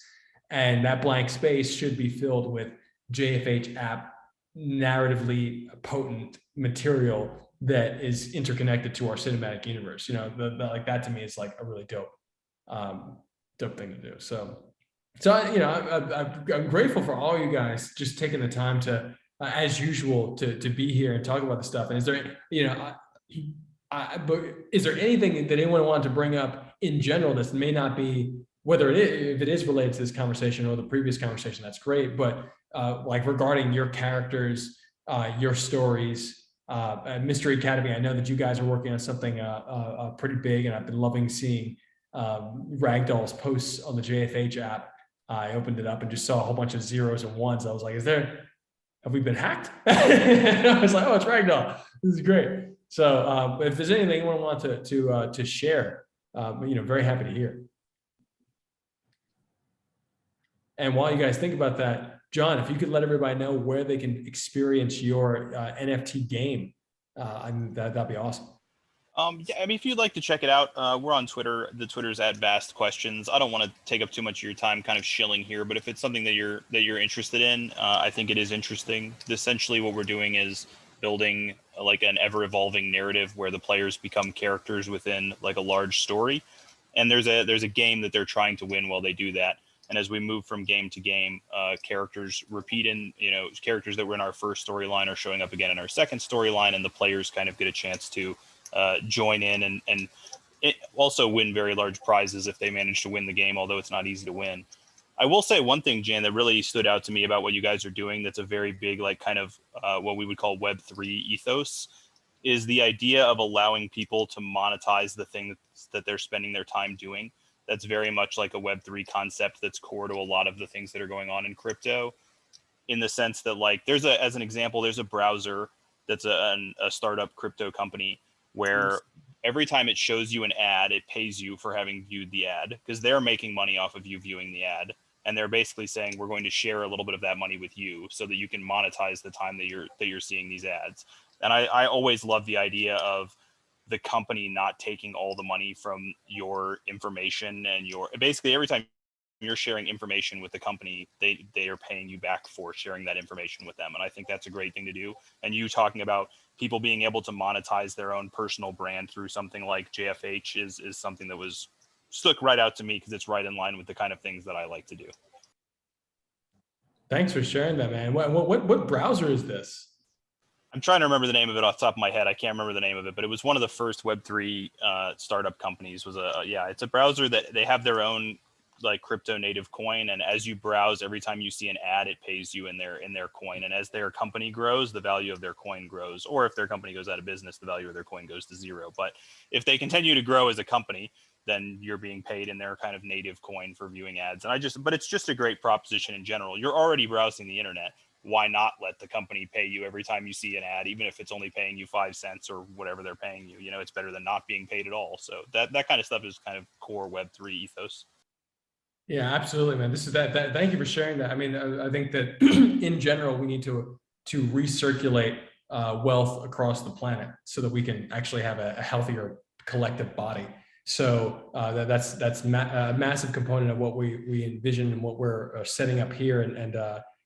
And that blank space should be filled with JFH app, narratively potent material that is interconnected to our cinematic universe. Like that to me is like a really dope thing to do. So I'm grateful for all you guys just taking the time to, as usual, to be here and talk about the stuff. And is there, but is there anything that anyone wanted to bring up in general that may not be, if it is related to this conversation or the previous conversation, that's great. But like regarding your characters, your stories, Mystery Academy, I know that you guys are working on something pretty big, and I've been loving seeing Ragdoll's posts on the JFH app. I opened it up and just saw a whole bunch of zeros and ones. I was like, have we been hacked? I was like, oh, it's Ragdoll. This is great. So if there's anything anyone wants to share, very happy to hear. And while you guys think about that, John, if you could let everybody know where they can experience your NFT game, that'd be awesome. Yeah, I mean, if you'd like to check it out, we're on Twitter. The Twitter's at VastQuestions. I don't want to take up too much of your time kind of shilling here, but if it's something that you're interested in, I think it is interesting. Essentially, what we're doing is building like an ever-evolving narrative where the players become characters within like a large story, and there's a game that they're trying to win while they do that. And as we move from game to game, characters repeat characters that were in our first storyline are showing up again in our second storyline, and the players kind of get a chance to join in and also win very large prizes if they manage to win the game, although it's not easy to win. I will say one thing, Jan, that really stood out to me about what you guys are doing that's a very big, like kind of what we would call Web3 ethos, is the idea of allowing people to monetize the thing that they're spending their time doing. That's very much like a Web3 concept that's core to a lot of the things that are going on in crypto, in the sense that, like, as an example, there's a browser that's a startup crypto company where every time it shows you an ad, it pays you for having viewed the ad, because they're making money off of you viewing the ad. And they're basically saying, we're going to share a little bit of that money with you so that you can monetize the time that you're seeing these ads. And I always love the idea of the company not taking all the money from your information and your basically every time you're sharing information with the company, they are paying you back for sharing that information with them. And I think that's a great thing to do. And you talking about people being able to monetize their own personal brand through something like JFH is something that was stuck right out to me because it's right in line with the kind of things that I like to do. Thanks for sharing that, man. What browser is this? I'm trying to remember the name of it off the top of my head. I can't remember the name of it, but it was one of the first Web3 startup companies. It's a browser that they have their own like crypto native coin, and as you browse, every time you see an ad, it pays you in their coin. And as their company grows, the value of their coin grows. Or if their company goes out of business, the value of their coin goes to zero. But if they continue to grow as a company, then you're being paid in their kind of native coin for viewing ads. But it's just a great proposition in general. You're already browsing the internet. Why not let the company pay you every time you see an ad, even if it's only paying you 5 cents or whatever they're paying you? You know, it's better than not being paid at all. So that kind of stuff is kind of core Web3 ethos. Yeah, absolutely, man. This is that. Thank you for sharing that. I mean, I think that in general, we need to recirculate wealth across the planet so that we can actually have a healthier collective body. So that's a massive component of what we envision and what we're setting up here. And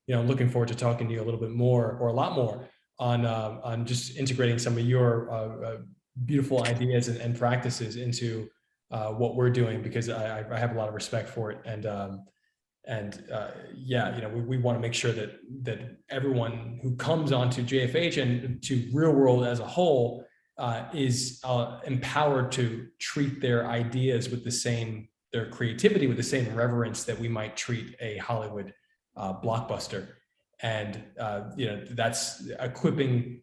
you know, looking forward to talking to you a little bit more, or a lot more, on just integrating some of your beautiful ideas and practices into what we're doing, because I have a lot of respect for it. And yeah, you know, we want to make sure that everyone who comes onto JFH and to ReelwUrld as a whole is empowered to treat their ideas with their creativity with the same reverence that we might treat a Hollywood blockbuster. And you know, that's equipping.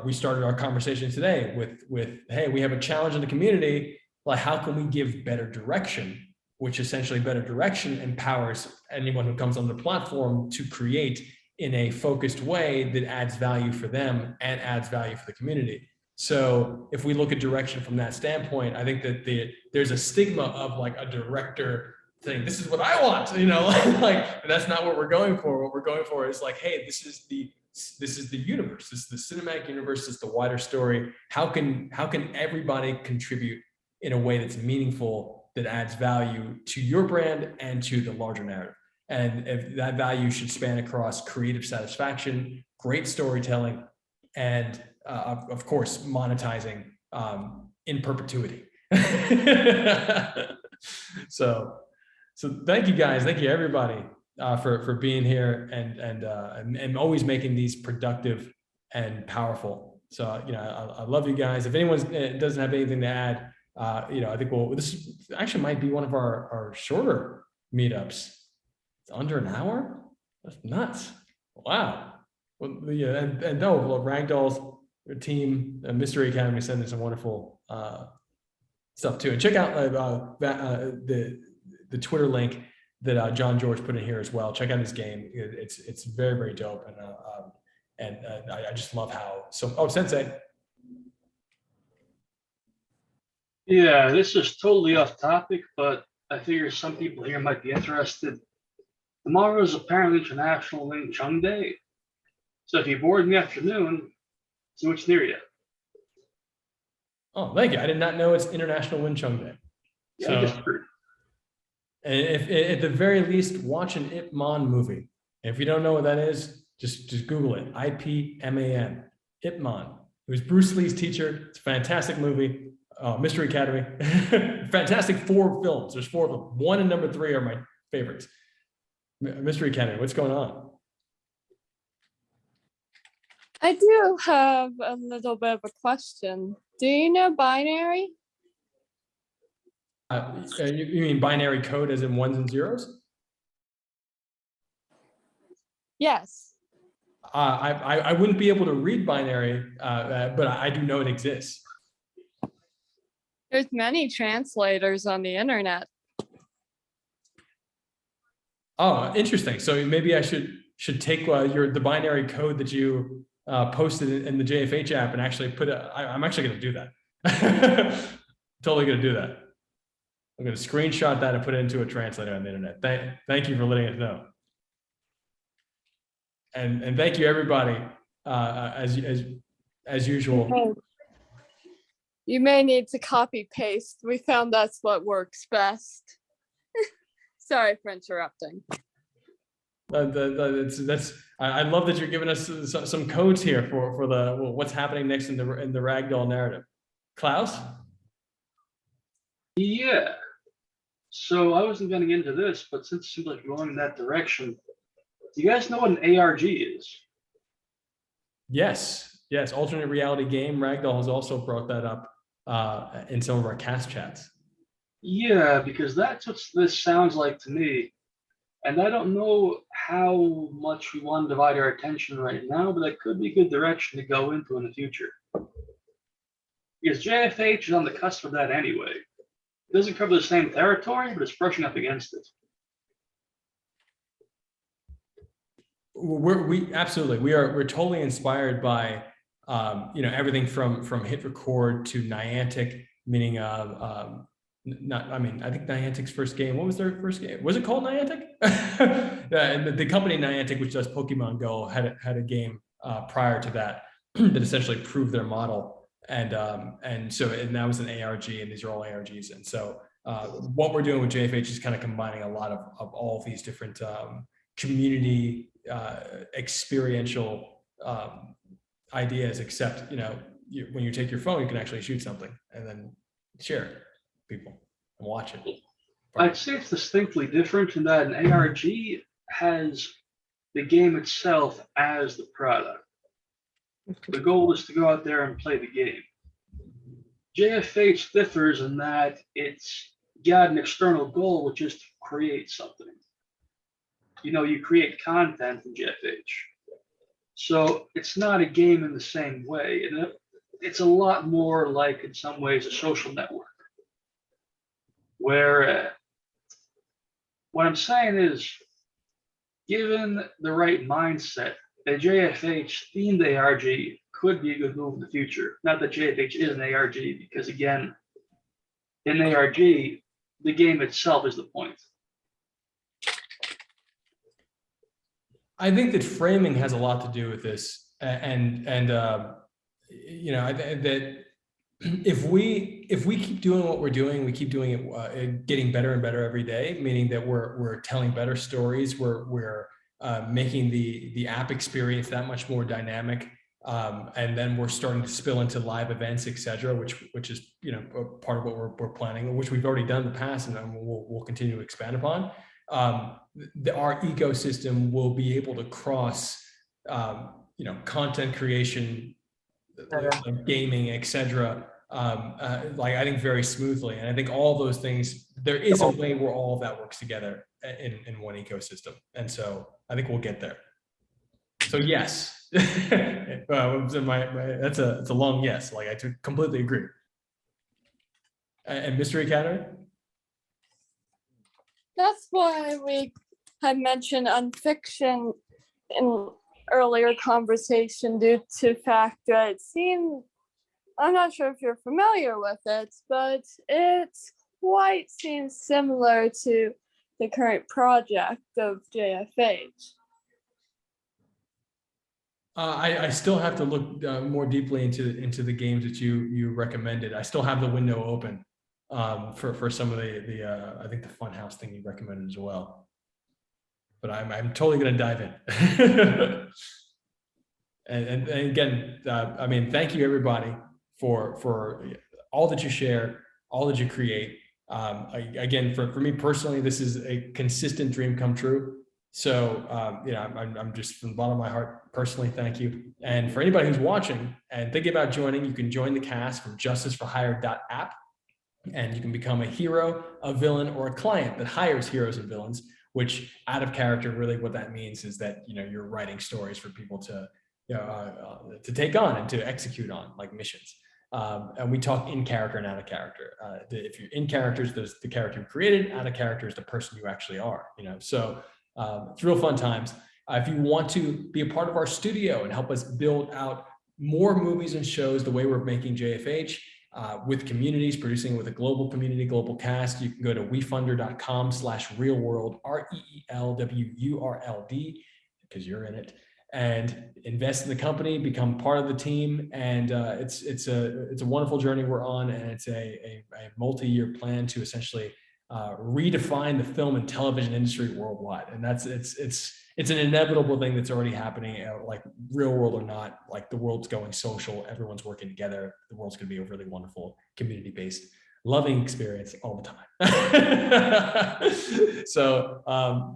We started our conversation today with hey, we have a challenge in the community. Like, how can we give better direction? Which essentially better direction empowers anyone who comes on the platform to create in a focused way that adds value for them and adds value for the community. So if we look at direction from that standpoint, I think that there's a stigma of like a director saying, this is what I want, you know, like that's not what we're going for. What we're going for is like, hey, this is the universe. This is the cinematic universe. This is the wider story. How can everybody contribute in a way that's meaningful, that adds value to your brand and to the larger narrative? And if that value should span across creative satisfaction, great storytelling, and of course, monetizing in perpetuity. So thank you guys. Thank you everybody for being here and always making these productive and powerful. So, you know, I love you guys. If anyone doesn't have anything to add, you know, I think this actually might be one of our shorter meetups. It's under an hour. That's nuts. Wow. Well, yeah, and no, Ragdoll's team, Mystery Academy, sending some wonderful stuff too. And check out the Twitter link that John George put in here as well. Check out his game. It's very, very dope. And I just love how Sensei. Yeah, this is totally off topic, but I figure some people here might be interested. Tomorrow is apparently International Wing Chun Day. So if you're bored in the afternoon, see what's near you. Oh, thank you. I did not know it's International Wing Chun Day. Yeah, So, I just heard. and if at the very least, watch an Ip Man movie. And if you don't know what that is, just Google it. IPMAN. Ip Man. It was Bruce Lee's teacher. It's a fantastic movie. Mystery Academy. Fantastic 4 films. There's 4 of them. 1 and number 3 are my favorites. Mystery Academy, what's going on? I do have a little bit of a question. Do you know binary? You mean binary code as in 1s and 0s? Yes. I wouldn't be able to read binary, but I do know it exists. There's many translators on the internet. Oh, interesting. So maybe I should take the binary code that you posted in the JFH app and actually put it. I'm actually going to do that. Totally going to do that. I'm going to screenshot that and put it into a translator on the internet. Thank you for letting us know. And thank you everybody as usual. You may need to copy paste. We found that's what works best. Sorry for interrupting. I love that you're giving us some codes here for the what's happening next in the ragdoll narrative. Klaus? Yeah. So I wasn't going to get into this, but since it seems like you're going in that direction, do you guys know what an ARG is? Yes. Alternate reality game. Ragdoll has also brought that up in some of our cast chats. Yeah, because that's what this sounds like to me. And I don't know how much we want to divide our attention right now, but that could be a good direction to go into in the future. Because JFH is on the cusp of that anyway. It doesn't cover the same territory, but it's brushing up against it. We're totally inspired by everything from hit record to Niantic, meaning I think Niantic's first game, what was their first game? Was it called Niantic? And the company Niantic, which does Pokemon Go, had a game prior to that that essentially proved their model. And that was an ARG, and these are all ARGs. And so what we're doing with JFH is kind of combining a lot of all of these different community experiential ideas, except when you take your phone, you can actually shoot something and then share it with people and watch it. I'd say it's distinctly different in that an ARG has the game itself as the product. The goal is to go out there and play the game. JFH differs in that it's got an external goal, which is to create something. You create content in JFH. So it's not a game in the same way. And it's a lot more like, in some ways, a social network. Where what I'm saying is, given the right mindset, a JFH themed ARG could be a good move in the future. Not that JFH is an ARG, because again, in ARG, the game itself is the point. I think that framing has a lot to do with this, and that if we keep doing what we're doing, we keep doing it, getting better and better every day. Meaning that we're telling better stories, we're making the app experience that much more dynamic, and then we're starting to spill into live events, etc., which is part of what we're planning, which we've already done in the past, and we'll continue to expand upon. Our ecosystem will be able to cross, content creation, gaming, etc. I think very smoothly, and I think all those things. There is a way where all of that works together in one ecosystem, and so I think we'll get there. So yes, it's a long yes. I completely agree. And Mystery Academy. That's why we had mentioned unfiction in earlier conversation, due to the fact that it seemed, I'm not sure if you're familiar with it, but it quite seems similar to the current project of JFH. I still have to look more deeply into the games that you recommended. I still have the window open for some of the I think the Funhouse thing you recommended as well. But I'm totally going to dive in. and again, thank you everybody for all that you share, all that you create. Again, for me personally, this is a consistent dream come true. So, I'm just from the bottom of my heart, personally, thank you. And for anybody who's watching and thinking about joining, you can join the cast from justiceforhire.app, and you can become a hero, a villain, or a client that hires heroes and villains, which out of character, really what that means is that, you're writing stories for people to take on and to execute on, like missions. And we talk in character and out of character. If you're in characters, there's the character you created; out of character is the person you actually are. So it's real fun times. If you want to be a part of our studio and help us build out more movies and shows the way we're making JFH, with communities, producing with a global community, global cast, you can go to wefunder.com/ReelwUrld, ReelWurld, because you're in it. and invest in the company, become part of the team. And it's a wonderful journey we're on, and it's a multi-year plan to essentially redefine the film and television industry worldwide. And it's an inevitable thing that's already happening, like real world or not. Like the world's going social, everyone's working together. The world's going to be a really wonderful community-based loving experience all the time. So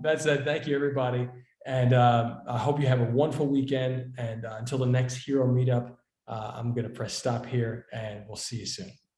that's it. Thank you, everybody. And I hope you have a wonderful weekend. And until the next Hero Meetup, I'm going to press stop here, and we'll see you soon.